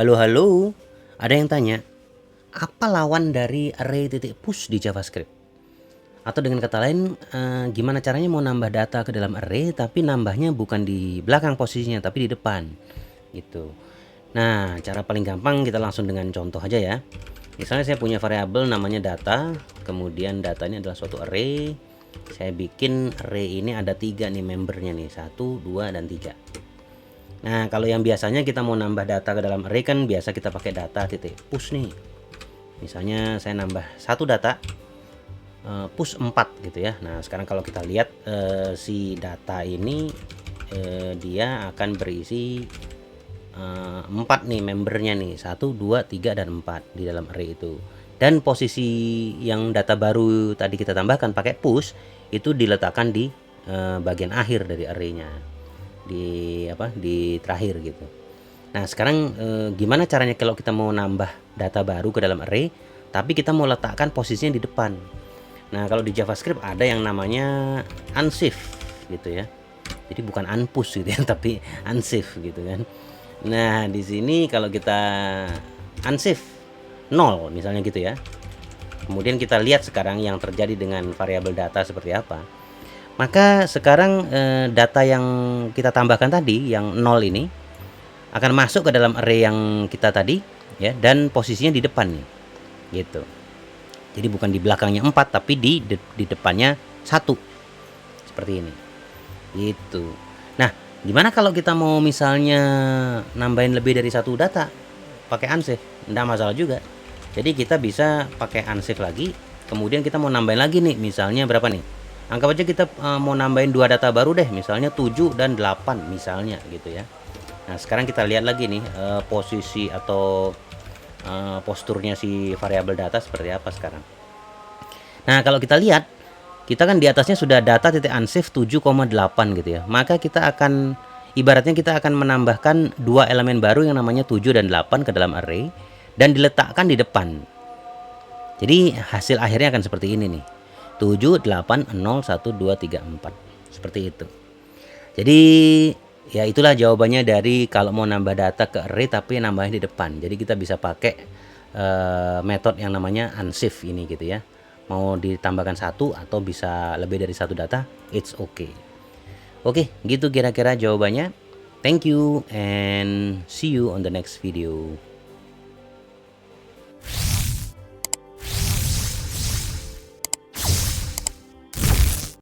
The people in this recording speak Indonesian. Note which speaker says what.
Speaker 1: Halo halo, ada yang tanya, apa lawan dari array titik push di JavaScript? Atau dengan kata lain, gimana caranya mau nambah data ke dalam array tapi nambahnya bukan di belakang posisinya tapi di depan, gitu. Nah, cara paling gampang kita langsung dengan contoh aja ya. Misalnya saya punya variabel namanya data, kemudian data ini adalah suatu array. Saya bikin array ini ada 3 nih membernya nih, 1, 2, dan 3. Nah, kalau yang biasanya kita mau nambah data ke dalam array kan biasa kita pakai data titik push nih. Misalnya saya nambah satu data push 4 gitu ya. Nah, sekarang kalau kita lihat si data ini dia akan berisi 4 nih membernya nih, 1, 2, 3, dan 4 di dalam array itu. Dan posisi yang data baru tadi kita tambahkan pakai push itu diletakkan di bagian akhir dari arraynya, di terakhir gitu. Nah, sekarang gimana caranya kalau kita mau nambah data baru ke dalam array tapi kita mau letakkan posisinya di depan. Nah, kalau di JavaScript ada yang namanya unsafe gitu ya. Jadi bukan unpush gitu ya, tapi unsafe gitu kan. Nah, di sini kalau kita unsafe 0 misalnya gitu ya. Kemudian kita lihat sekarang yang terjadi dengan variabel data seperti apa. Maka sekarang data yang kita tambahkan tadi yang 0 ini akan masuk ke dalam array yang kita tadi ya, dan posisinya di depan nih. Gitu. Jadi bukan di belakangnya 4 tapi di depannya 1. Seperti ini. Gitu. Nah, gimana kalau kita mau misalnya nambahin lebih dari satu data pakai unsafe? Enggak masalah juga. Jadi kita bisa pakai unsafe lagi, kemudian kita mau nambahin lagi nih, misalnya berapa nih? Anggap aja kita mau nambahin 2 data baru deh, misalnya 7 dan 8 misalnya gitu ya. Nah, sekarang kita lihat lagi nih posisi atau posturnya si variabel data seperti apa sekarang. Nah, kalau kita lihat, kita kan di atasnya sudah data titik unsafe 7,8 gitu ya. Maka kita akan ibaratnya kita akan menambahkan 2 elemen baru yang namanya 7 dan 8 ke dalam array dan diletakkan di depan. Jadi hasil akhirnya akan seperti ini nih. 7, 8, 0, 1, 2, 3, 4. Seperti itu. Jadi ya itulah jawabannya dari kalau mau nambah data ke array tapi nambahnya di depan. Jadi kita bisa pakai metode yang namanya unsafe ini gitu ya. Mau ditambahkan satu atau bisa lebih dari satu data, it's okay. Oke, gitu kira-kira jawabannya. Thank you and see you on the next video.